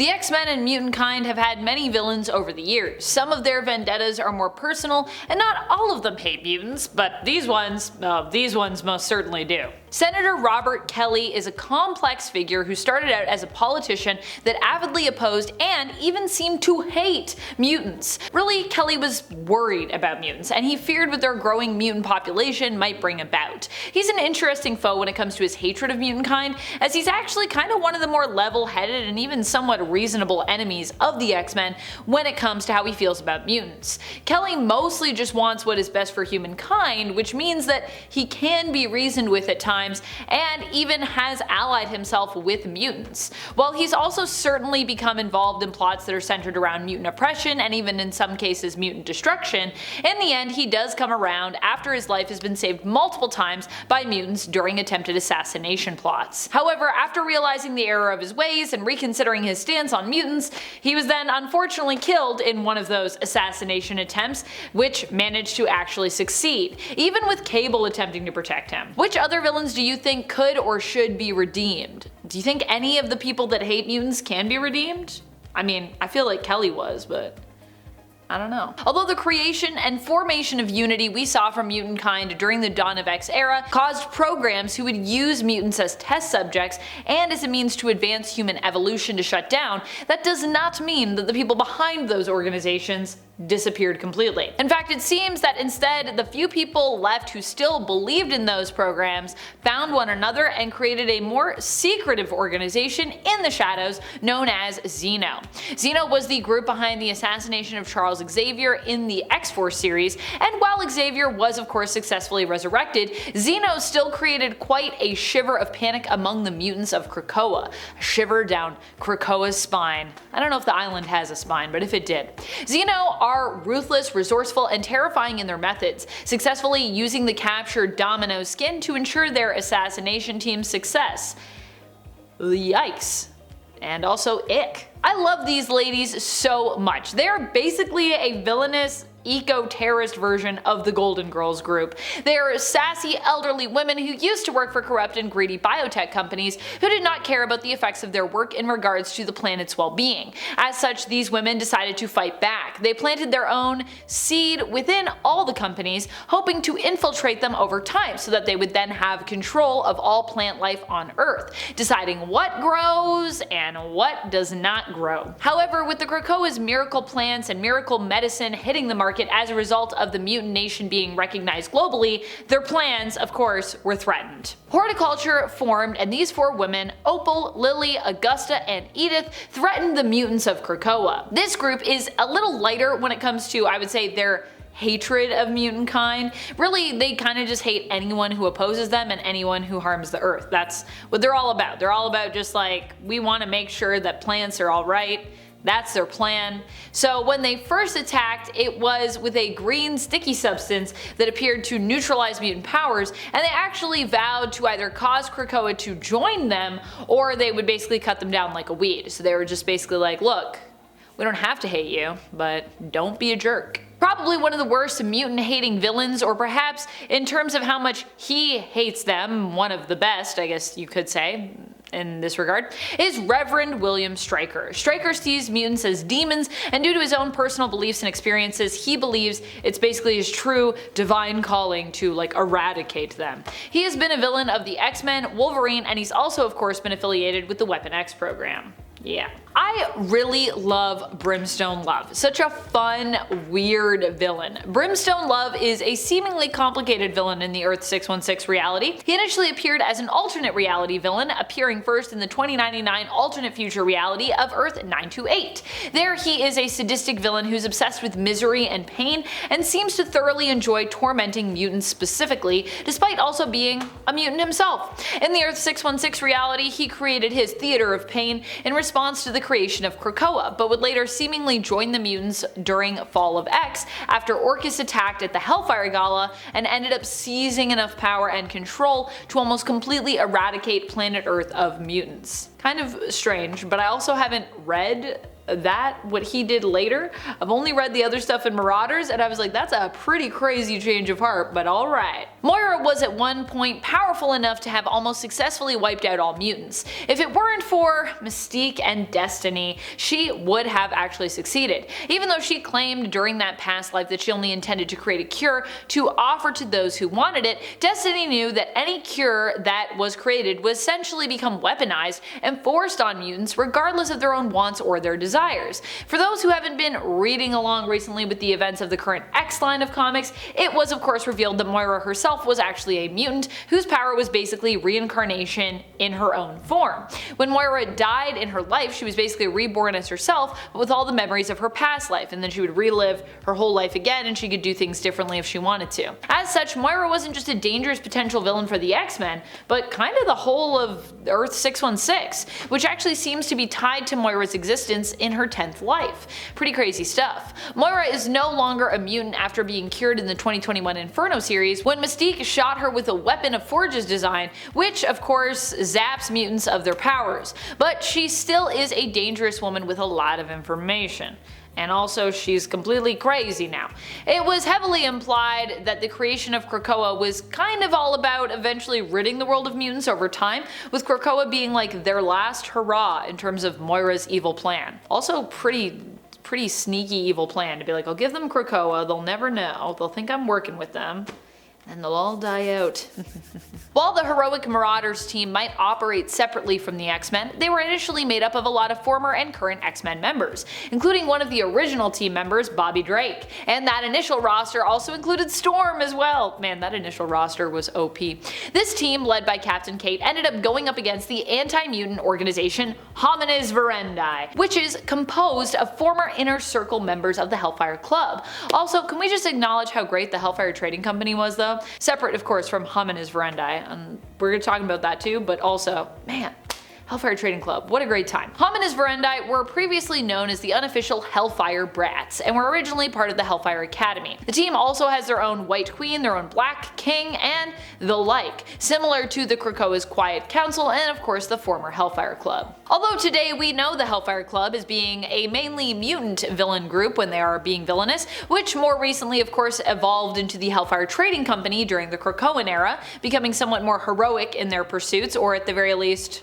The X-Men and mutant kind have had many villains over the years. Some of their vendettas are more personal, and not all of them hate mutants, but these ones most certainly do. Senator Robert Kelly is a complex figure who started out as a politician that avidly opposed and even seemed to hate mutants. Really, Kelly was worried about mutants, and he feared what their growing mutant population might bring about. He's an interesting foe when it comes to his hatred of mutant kind, as he's actually kind of one of the more level-headed and even somewhat reasonable enemies of the X-Men when it comes to how he feels about mutants. Kelly mostly just wants what is best for humankind, which means that he can be reasoned with at times and even has allied himself with mutants. While he's also certainly become involved in plots that are centered around mutant oppression and even in some cases mutant destruction, in the end he does come around after his life has been saved multiple times by mutants during attempted assassination plots. However, after realizing the error of his ways and reconsidering his stance on mutants, he was then unfortunately killed in one of those assassination attempts, which managed to actually succeed, even with Cable attempting to protect him. Which other villains do you think could or should be redeemed? Do you think any of the people that hate mutants can be redeemed? I mean, I feel like Kelly was, but I don't know. Although the creation and formation of unity we saw from mutant kind during the Dawn of X era caused programs who would use mutants as test subjects and as a means to advance human evolution to shut down, that does not mean that the people behind those organizations disappeared completely. In fact, it seems that instead the few people left who still believed in those programs found one another and created a more secretive organization in the shadows known as Xeno. Xeno was the group behind the assassination of Charles Xavier in the X-Force series, and while Xavier was of course successfully resurrected, Xeno still created quite a shiver of panic among the mutants of Krakoa. A shiver down Krakoa's spine. I don't know if the island has a spine, but if it did. Xeno are ruthless, resourceful, and terrifying in their methods, successfully using the captured Domino skin to ensure their assassination team's success. Yikes. And also ick. I love these ladies so much. They're basically a villainous eco-terrorist version of the Golden Girls group. They are sassy elderly women who used to work for corrupt and greedy biotech companies who did not care about the effects of their work in regards to the planet's well-being. As such, these women decided to fight back. They planted their own seed within all the companies, hoping to infiltrate them over time so that they would then have control of all plant life on Earth, deciding what grows and what does not grow. However, with the Krakoa's miracle plants and miracle medicine hitting the market as a result of the mutant nation being recognized globally, their plans, of course, were threatened. Horticulture formed, and these four women, Opal, Lily, Augusta, and Edith, threatened the mutants of Krakoa. This group is a little lighter when it comes to, I would say, their hatred of mutant kind. Really, they kind of just hate anyone who opposes them and anyone who harms the Earth. That's what they're all about. They're all about just like, we want to make sure that plants are alright. That's their plan. So when they first attacked, it was with a green sticky substance that appeared to neutralize mutant powers, and they actually vowed to either cause Krakoa to join them, or they would basically cut them down like a weed. So they were just basically like, look, we don't have to hate you, but don't be a jerk. Probably one of the worst mutant-hating villains, or perhaps in terms of how much he hates them, one of the best, I guess you could say, in this regard, is Reverend William Stryker. Stryker sees mutants as demons, and due to his own personal beliefs and experiences, he believes it's basically his true divine calling to like eradicate them. He has been a villain of the X-Men, Wolverine, and he's also of course been affiliated with the Weapon X program. Yeah. I really love Brimstone Love. Such a fun, weird villain. Brimstone Love is a seemingly complicated villain in the Earth 616 reality. He initially appeared as an alternate reality villain, appearing first in the 2099 alternate future reality of Earth 928. There he is a sadistic villain who's obsessed with misery and pain and seems to thoroughly enjoy tormenting mutants specifically, despite also being a mutant himself. In the Earth 616 reality, he created his theater of pain in response to the creation of Krakoa, but would later seemingly join the mutants during Fall of X after Orchis attacked at the Hellfire Gala and ended up seizing enough power and control to almost completely eradicate planet Earth of mutants. Kind of strange, but I also haven't read what he did later. I've only read the other stuff in Marauders, and I was like, that's a pretty crazy change of heart, but alright. Moira was at one point powerful enough to have almost successfully wiped out all mutants. If it weren't for Mystique and Destiny, she would have actually succeeded, even though she claimed during that past life that she only intended to create a cure to offer to those who wanted it. Destiny knew that any cure that was created would essentially become weaponized and forced on mutants regardless of their own wants or their desires. For those who haven't been reading along recently with the events of the current X line of comics, it was of course revealed that Moira herself was actually a mutant whose power was basically reincarnation in her own form. When Moira died in her life, she was basically reborn as herself, but with all the memories of her past life, and then she would relive her whole life again and she could do things differently if she wanted to. As such, Moira wasn't just a dangerous potential villain for the X-Men, but kind of the whole of Earth 616, which actually seems to be tied to Moira's existence in her 10th life. Pretty crazy stuff. Moira is no longer a mutant after being cured in the 2021 Inferno series when Mystique shot her with a weapon of Forge's design, which of course zaps mutants of their powers. But she still is a dangerous woman with a lot of information. And also she's completely crazy now. It was heavily implied that the creation of Krakoa was kind of all about eventually ridding the world of mutants over time, with Krakoa being like their last hurrah in terms of Moira's evil plan. Also pretty sneaky evil plan to be like, I'll give them Krakoa, they'll never know, they'll think I'm working with them, and they'll all die out. While the heroic Marauders team might operate separately from the X-Men, they were initially made up of a lot of former and current X-Men members, including one of the original team members, Bobby Drake. And that initial roster also included Storm as well. Man, that initial roster was OP. This team, led by Captain Kate, ended up going up against the anti-mutant organization Homines Verendi, which is composed of former Inner Circle members of the Hellfire Club. Also, can we just acknowledge how great the Hellfire Trading Company was though? Separate of course from Homines Verendi, and we're going to talk about that too, but also, man, Hellfire Trading Club, what a great time. Homines Verendi were previously known as the unofficial Hellfire Brats, and were originally part of the Hellfire Academy. The team also has their own White Queen, their own Black King, and the like, similar to the Krakoa's Quiet Council and of course the former Hellfire Club. Although today we know the Hellfire Club as being a mainly mutant villain group when they are being villainous, which more recently of course evolved into the Hellfire Trading Company during the Krakoan era, becoming somewhat more heroic in their pursuits, or at the very least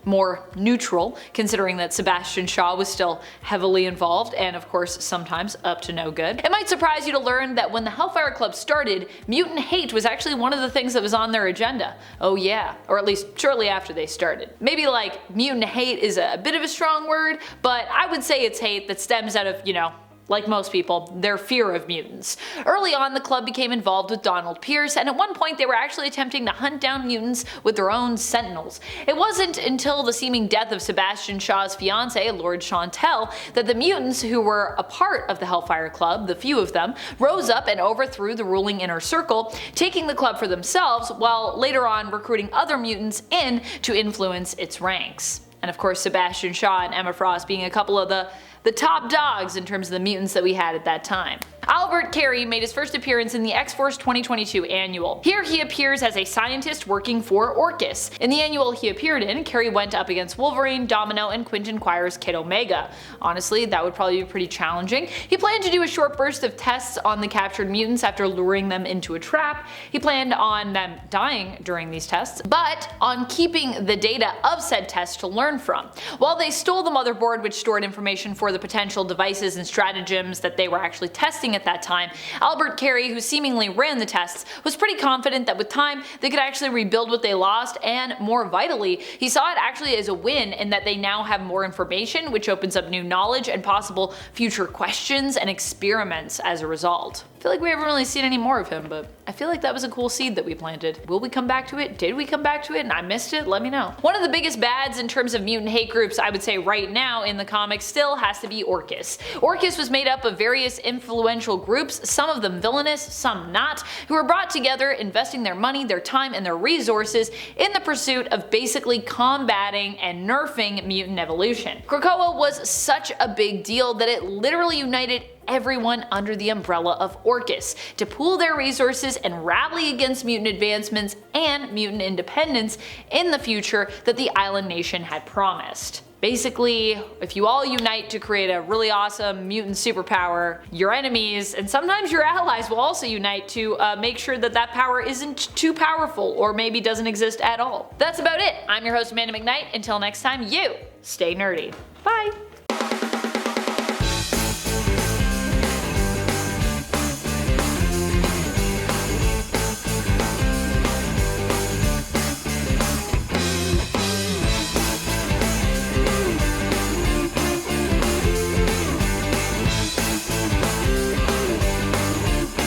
more neutral, considering that Sebastian Shaw was still heavily involved and of course sometimes up to no good. It might surprise you to learn that when the Hellfire Club started, mutant hate was actually one of the things that was on their agenda. Oh yeah, or at least shortly after they started. Maybe like mutant hate is a bit of a strong word, but I would say it's hate that stems out of, you know, like most people, their fear of mutants. Early on, the club became involved with Donald Pierce, and at one point they were actually attempting to hunt down mutants with their own sentinels. It wasn't until the seeming death of Sebastian Shaw's fiancée, Lord Chantel, that the mutants who were a part of the Hellfire Club, the few of them, rose up and overthrew the ruling Inner Circle, taking the club for themselves, while later on recruiting other mutants in to influence its ranks. And of course Sebastian Shaw and Emma Frost being a couple of the top dogs in terms of the mutants that we had at that time. Albert Cary made his first appearance in the X-Force 2022 annual. Here he appears as a scientist working for Orchis. In the annual he appeared in, Cary went up against Wolverine, Domino, and Quentin Quire's Kid Omega. Honestly, that would probably be pretty challenging. He planned to do a short burst of tests on the captured mutants after luring them into a trap. He planned on them dying during these tests, but on keeping the data of said tests to learn from. While they stole the motherboard which stored information for the potential devices and stratagems that they were actually testing at that time, Albert Cary, who seemingly ran the tests, was pretty confident that with time they could actually rebuild what they lost, and more vitally, he saw it actually as a win in that they now have more information, which opens up new knowledge and possible future questions and experiments as a result. I feel like we haven't really seen any more of him, but I feel like that was a cool seed that we planted. Will we come back to it? Did we come back to it and I missed it? Let me know. One of the biggest bads in terms of mutant hate groups I would say right now in the comics still has to be Orchis. Orchis was made up of various influential groups, some of them villainous, some not, who were brought together investing their money, their time, and their resources in the pursuit of basically combating and nerfing mutant evolution. Krakoa was such a big deal that it literally united everyone under the umbrella of Orchis to pool their resources and rally against mutant advancements and mutant independence in the future that the island nation had promised. Basically, if you all unite to create a really awesome mutant superpower, your enemies and sometimes your allies will also unite to make sure that that power isn't too powerful or maybe doesn't exist at all. That's about it. I'm your host Amanda McKnight. Until next time, you stay nerdy. Bye!